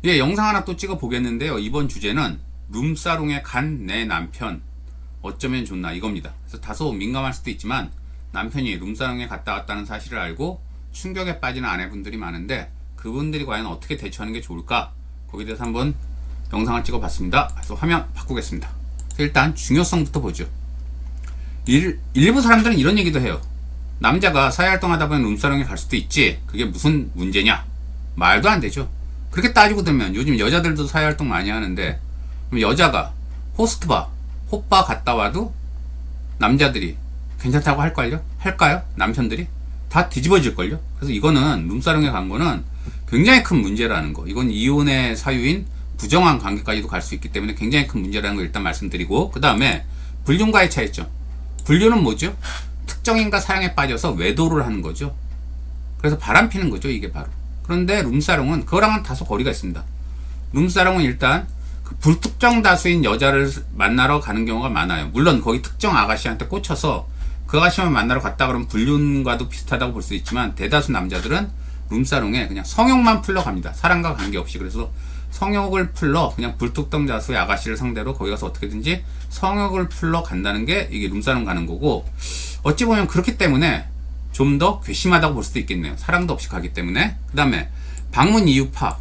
예, 영상 하나 또 찍어 보겠는데요. 이번 주제는 룸사롱에 간 내 남편 어쩌면 좋나 이겁니다. 그래서 다소 민감할 수도 있지만 남편이 룸사롱에 갔다 왔다는 사실을 알고 충격에 빠지는 아내분들이 많은데 그분들이 과연 어떻게 대처하는 게 좋을까? 거기에 대해서 한번 영상을 찍어 봤습니다. 그래서 화면 바꾸겠습니다. 일단 중요성부터 보죠. 일부 사람들은 이런 얘기도 해요. 남자가 사회활동하다 보면 룸사롱에 갈 수도 있지, 그게 무슨 문제냐? 말도 안 되죠. 그렇게 따지고 들면 요즘 여자들도 사회활동 많이 하는데, 그럼 여자가 호스트바, 호빠 갔다 와도 남자들이 괜찮다고 할걸요? 할까요? 남편들이? 다 뒤집어질걸요? 그래서 이거는 룸사롱에 간 거는 굉장히 큰 문제라는 거. 이건 이혼의 사유인 부정한 관계까지도 갈 수 있기 때문에 굉장히 큰 문제라는 거 일단 말씀드리고, 그 다음에 불륜과의 차이점. 불륜은 뭐죠? 특정인과 사랑에 빠져서 외도를 하는 거죠. 그래서 바람 피는 거죠, 이게 바로. 그런데 룸사롱은 그거랑은 다소 거리가 있습니다. 룸사롱은 일단 그 불특정 다수인 여자를 만나러 가는 경우가 많아요. 물론 거기 특정 아가씨한테 꽂혀서 그 아가씨만 만나러 갔다 그러면 불륜과도 비슷하다고 볼 수 있지만, 대다수 남자들은 룸사롱에 그냥 성욕만 풀러 갑니다. 사랑과 관계없이. 그래서 성욕을 풀러 그냥 불특정 다수의 아가씨를 상대로 거기 가서 어떻게든지 성욕을 풀러 간다는 게 이게 룸사롱 가는 거고, 어찌 보면 그렇기 때문에 좀 더 괘씸하다고 볼 수도 있겠네요. 사랑도 없이 가기 때문에. 그 다음에 방문 이유 파.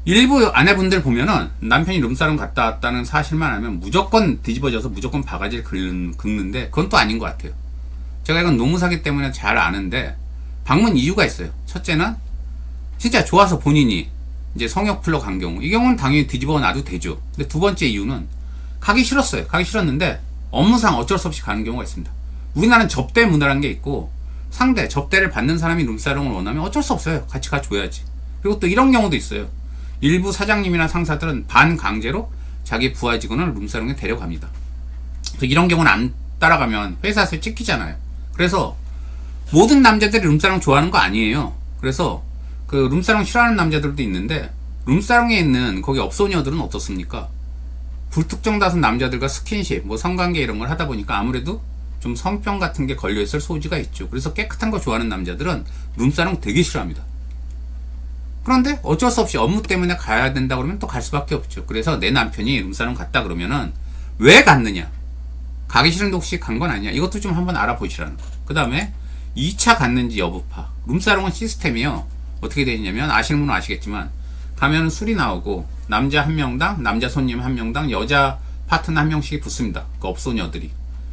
일부 아내분들 보면은 남편이 룸사롱 갔다 왔다는 사실만 알면 무조건 뒤집어져서 무조건 바가지를 긁는데, 그건 또 아닌 것 같아요. 제가 이건 노무사기 때문에 잘 아는데, 방문 이유가 있어요. 첫째는 진짜 좋아서 본인이 이제 성욕 풀러 간 경우, 이 경우는 당연히 뒤집어 놔도 되죠. 근데 두 번째 이유는 가기 싫었어요. 가기 싫었는데 업무상 어쩔 수 없이 가는 경우가 있습니다. 우리나라는 접대 문화라는 게 있고, 상대 접대를 받는 사람이 룸사롱을 원하면 어쩔 수 없어요. 같이 가줘야지. 그리고 또 이런 경우도 있어요. 일부 사장님이나 상사들은 반강제로 자기 부하 직원을 룸사롱에 데려갑니다. 이런 경우는 안 따라가면 회사에서 찍히잖아요. 그래서 모든 남자들이 룸사롱 좋아하는 거 아니에요. 그래서 그 룸사롱 싫어하는 남자들도 있는데, 룸사롱에 있는 거기 업소녀들은 어떻습니까? 불특정 다수 남자들과 스킨십, 뭐 성관계 이런 걸 하다 보니까 아무래도 좀 성병 같은 게 걸려있을 소지가 있죠. 그래서 깨끗한 거 좋아하는 남자들은 룸사롱 되게 싫어합니다. 그런데 어쩔 수 없이 업무 때문에 가야 된다 그러면 또 갈 수밖에 없죠. 그래서 내 남편이 룸사롱 갔다 그러면은 왜 갔느냐? 가기 싫은데 혹시 간 건 아니냐? 이것도 좀 한번 알아보시라는 거. 그 다음에 2차 갔는지 여부파. 룸사롱은 시스템이요, 어떻게 되냐면, 아시는 분은 아시겠지만, 가면은 술이 나오고 남자 한 명당, 남자 손님 한 명당 여자 파트너 한 명씩이 붙습니다. 그 업소녀들이.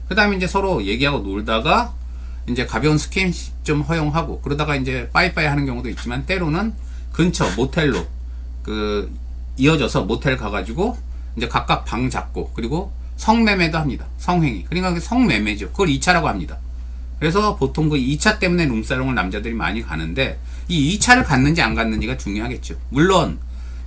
그 다음에 이제 서로 얘기하고 놀다가 이제 가벼운 스킨십 좀 허용하고, 그러다가 이제 빠이빠이 하는 경우도 있지만, 때로는 근처 모텔로 그 이어져서 모텔 가가지고 이제 각각 방 잡고, 그리고 성매매도 합니다. 성행위. 그러니까 성매매죠. 그걸 2차라고 합니다. 그래서 보통 그 2차 때문에 룸사롱을 남자들이 많이 가는데, 이 2차를 갔는지 안 갔는지가 중요하겠죠. 물론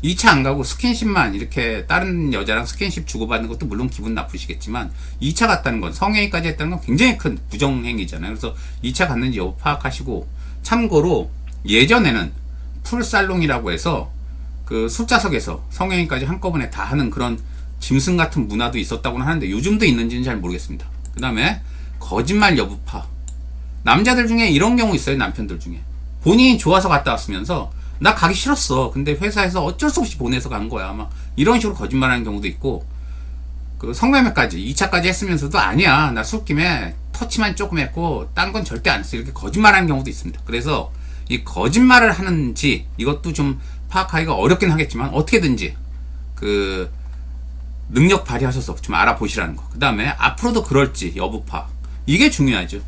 2차 안 가고 스킨십만 이렇게 다른 여자랑 스킨십 주고받는 것도 물론 기분 나쁘시겠지만, 2차 갔다는 건, 성행위까지 했다는 건 굉장히 큰 부정행위잖아요. 그래서 2차 갔는지 여부 파악하시고, 참고로 예전에는 풀살롱이라고 해서 그 술자석에서 성행위까지 한꺼번에 다 하는 그런 짐승 같은 문화도 있었다고는 하는데, 요즘도 있는지는 잘 모르겠습니다. 그 다음에 거짓말 여부파. 남자들 중에 이런 경우 있어요. 남편들 중에 본인이 좋아서 갔다 왔으면서 나 가기 싫었어, 근데 회사에서 어쩔 수 없이 보내서 간 거야, 막 이런 식으로 거짓말하는 경우도 있고, 그 성매매까지 2차까지 했으면서도 아니야, 나 술김에 터치만 조금 했고 딴 건 절대 안 했어, 이렇게 거짓말하는 경우도 있습니다. 그래서 이 거짓말을 하는지 이것도 좀 파악하기가 어렵긴 하겠지만, 어떻게든지 그 능력 발휘하셔서 좀 알아보시라는 거. 그 다음에 앞으로도 그럴지 여부파, 이게 중요하죠.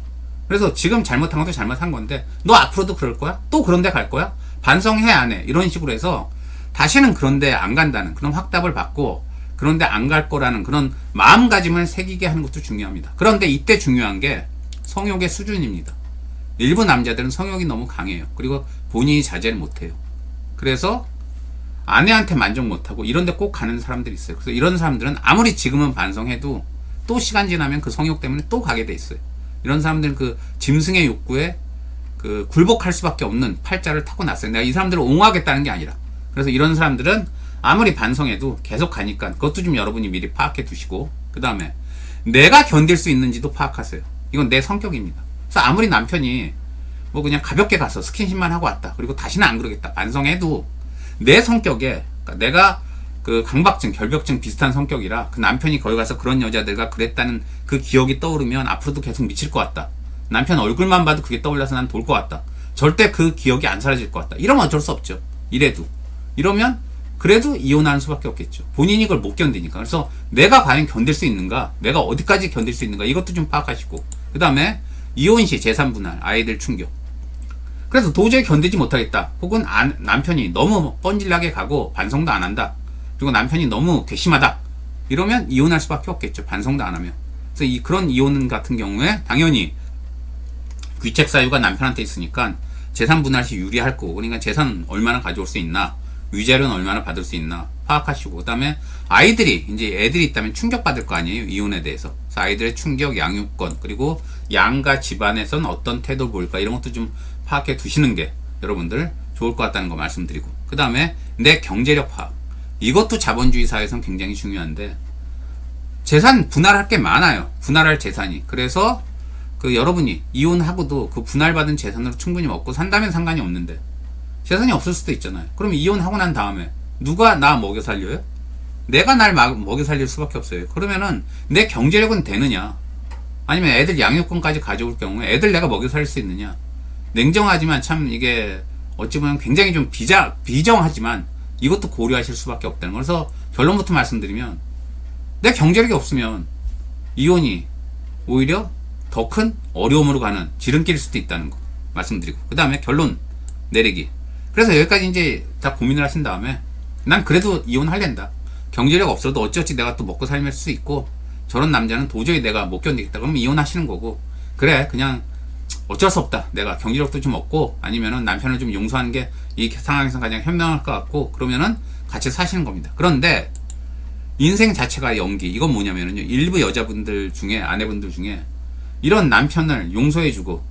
그래서 지금 잘못한 것도 잘못한 건데, 너 앞으로도 그럴 거야? 또 그런 데 갈 거야? 반성해 안 해? 이런 식으로 해서 다시는 그런 데 안 간다는 그런 확답을 받고, 그런 데 안 갈 거라는 그런 마음가짐을 새기게 하는 것도 중요합니다. 그런데 이때 중요한 게 성욕의 수준입니다. 일부 남자들은 성욕이 너무 강해요. 그리고 본인이 자제를 못해요. 그래서 아내한테 만족 못하고 이런 데 꼭 가는 사람들이 있어요. 그래서 이런 사람들은 아무리 지금은 반성해도 또 시간 지나면 그 성욕 때문에 또 가게 돼 있어요. 이런 사람들은 그 짐승의 욕구에 그 굴복할 수밖에 없는 팔자를 타고났어요. 내가 이 사람들을 옹호하겠다는 게 아니라. 그래서 이런 사람들은 아무리 반성해도 계속 가니까 그것도 좀 여러분이 미리 파악해 두시고, 그 다음에 내가 견딜 수 있는지도 파악하세요. 이건 내 성격입니다. 그래서 아무리 남편이 뭐 그냥 가볍게 가서 스킨십만 하고 왔다, 그리고 다시는 안 그러겠다, 반성해도 내 성격에, 그러니까 내가 그 강박증, 결벽증 비슷한 성격이라 그 남편이 거기 가서 그런 여자들과 그랬다는 그 기억이 떠오르면 앞으로도 계속 미칠 것 같다. 남편 얼굴만 봐도 그게 떠올라서 난 돌 것 같다. 절대 그 기억이 안 사라질 것 같다. 이러면 어쩔 수 없죠. 이러면 그래도 이혼하는 수밖에 없겠죠. 본인이 그걸 못 견디니까. 그래서 내가 과연 견딜 수 있는가, 내가 어디까지 견딜 수 있는가, 이것도 좀 파악하시고, 그 다음에 이혼 시 재산 분할, 아이들 충격. 그래서 도저히 견디지 못하겠다. 혹은 남편이 너무 뻔질나게 가고 반성도 안 한다. 그리고 남편이 너무 괘씸하다. 이러면 이혼할 수밖에 없겠죠. 반성도 안 하면. 그래서 그런 이혼 같은 경우에 당연히 귀책 사유가 남편한테 있으니까 재산 분할 시 유리할 거고, 그러니까 재산 얼마나 가져올 수 있나, 위자료는 얼마나 받을 수 있나 파악하시고, 그 다음에 아이들이, 이제 애들이 있다면 충격받을 거 아니에요, 이혼에 대해서. 그래서 아이들의 충격, 양육권, 그리고 양가 집안에선 어떤 태도를 보일까, 이런 것도 좀 파악해 두시는 게 여러분들 좋을 것 같다는 거 말씀드리고, 그 다음에 내 경제력 파악. 이것도 자본주의 사회에선 굉장히 중요한데, 재산 분할할 게 많아요. 분할할 재산이. 그래서 그 여러분이 이혼하고도 그 분할받은 재산으로 충분히 먹고 산다면 상관이 없는데, 재산이 없을 수도 있잖아요. 그럼 이혼하고 난 다음에 누가 나 먹여 살려요? 내가 날 먹여 살릴 수밖에 없어요. 그러면은 내 경제력은 되느냐? 아니면 애들 양육권까지 가져올 경우에 애들 내가 먹여 살릴 수 있느냐? 냉정하지만 참 이게 어찌 보면 굉장히 좀 비정하지만 이것도 고려하실 수밖에 없다는 거. 그래서 결론부터 말씀드리면, 내 경제력이 없으면 이혼이 오히려 더 큰 어려움으로 가는 지름길일 수도 있다는 거 말씀드리고, 그 다음에 결론 내리기. 그래서 여기까지 이제 다 고민을 하신 다음에, 난 그래도 이혼할랜다. 경제력 없어도 어찌어찌 내가 또 먹고 살릴 수 있고, 저런 남자는 도저히 내가 못 견디겠다. 그러면 이혼하시는 거고, 그래 그냥 어쩔 수 없다. 내가 경제력도 좀 없고, 아니면은 남편을 좀 용서하는 게 이 상황에서 가장 현명할 것 같고, 그러면은 같이 사시는 겁니다. 그런데 인생 자체가 연기. 이건 뭐냐면요, 일부 여자분들 중에, 아내분들 중에 이런 남편을 용서해주고,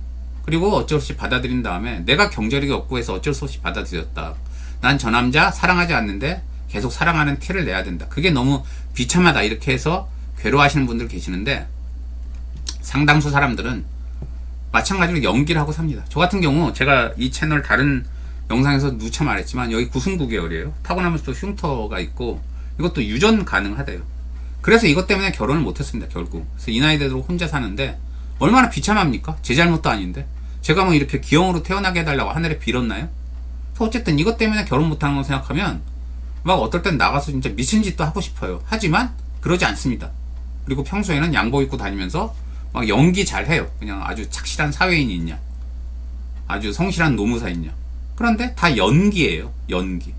그리고 어쩔 수 없이 받아들인 다음에 내가 경제력이 없고 해서 어쩔 수 없이 받아들였다. 난 저 남자 사랑하지 않는데 계속 사랑하는 티를 내야 된다. 그게 너무 비참하다. 이렇게 해서 괴로워하시는 분들 계시는데, 상당수 사람들은 마찬가지로 연기를 하고 삽니다. 저 같은 경우, 제가 이 채널 다른 영상에서 누차 말했지만, 여기 9승9개월이에요. 타고나면서 또 흉터가 있고, 이것도 유전 가능하대요. 그래서 이것 때문에 결혼을 못했습니다, 결국. 그래서 이 나이 되도록 혼자 사는데 얼마나 비참합니까? 제 잘못도 아닌데. 제가 뭐 이렇게 기형으로 태어나게 해달라고 하늘에 빌었나요? 그래서 어쨌든 이것 때문에 결혼 못하는 거 생각하면 막 어떨 땐 나가서 진짜 미친 짓도 하고 싶어요. 하지만 그러지 않습니다. 그리고 평소에는 양복 입고 다니면서 막 연기 잘 해요. 그냥 아주 착실한 사회인이 있냐, 아주 성실한 노무사 있냐. 그런데 다 연기예요, 연기.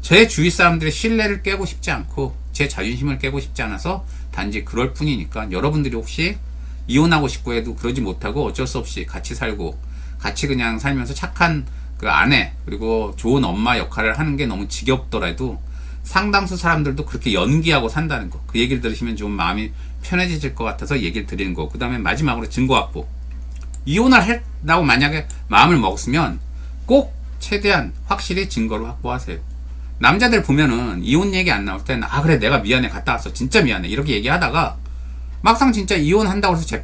제 주위 사람들의 신뢰를 깨고 싶지 않고 제 자존심을 깨고 싶지 않아서 단지 그럴 뿐이니까, 여러분들이 혹시 이혼하고 싶고 해도 그러지 못하고 어쩔 수 없이 같이 살고, 같이 그냥 살면서 착한 그 아내, 그리고 좋은 엄마 역할을 하는 게 너무 지겹더라도 상당수 사람들도 그렇게 연기하고 산다는 거, 그 얘기를 들으시면 좀 마음이 편해지실 것 같아서 얘기를 드리는 거고, 그 다음에 마지막으로 증거 확보. 이혼을 한다고 만약에 마음을 먹었으면 꼭 최대한 확실히 증거를 확보하세요. 남자들 보면은 이혼 얘기 안 나올 땐, 아 그래 내가 미안해 갔다 왔어 진짜 미안해 이렇게 얘기하다가, 막상 진짜 이혼한다고 해서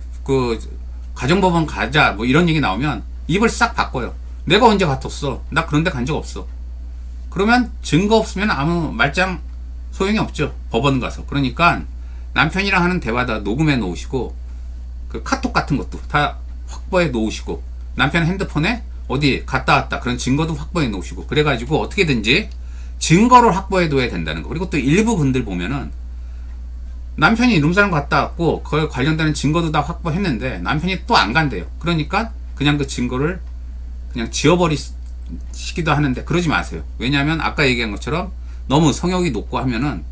가정법원 가자 뭐 이런 얘기 나오면 입을 싹 바꿔요. 내가 언제 갔었어? 나 그런 데 간 적 없어. 그러면 증거 없으면 아무 말짱 소용이 없죠, 법원 가서. 그러니까 남편이랑 하는 대화 다 녹음해 놓으시고, 그 카톡 같은 것도 다 확보해 놓으시고, 남편 핸드폰에 어디 갔다 왔다 그런 증거도 확보해 놓으시고, 그래가지고 어떻게든지 증거를 확보해 둬야 된다는 거. 그리고 또 일부 분들 보면은 남편이 룸사롱 갔다 왔고 그걸 관련되는 증거도 다 확보했는데 남편이 또 안 간대요. 그러니까 그냥 그 증거를 그냥 지워버리시기도 하는데, 그러지 마세요. 왜냐하면 아까 얘기한 것처럼 너무 성욕이 높고 하면은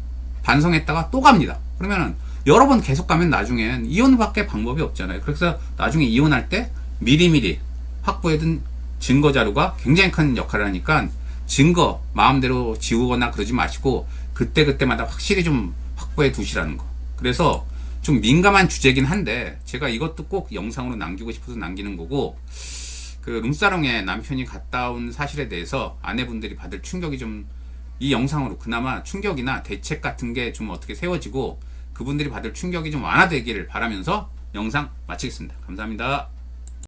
반성했다가 또 갑니다. 그러면은 여러 번 계속 가면 나중엔 이혼밖에 방법이 없잖아요. 그래서 나중에 이혼할 때 미리미리 확보해둔 증거 자료가 굉장히 큰 역할을 하니까, 증거 마음대로 지우거나 그러지 마시고 그때그때마다 확실히 좀 확보해 두시라는 거. 그래서 좀 민감한 주제긴 한데 제가 이것도 꼭 영상으로 남기고 싶어서 남기는 거고, 그 룸사롱에 남편이 갔다 온 사실에 대해서 아내분들이 받을 충격이 좀, 이 영상으로 그나마 충격이나 대책 같은 게 좀 어떻게 세워지고 그분들이 받을 충격이 좀 완화되기를 바라면서 영상 마치겠습니다. 감사합니다.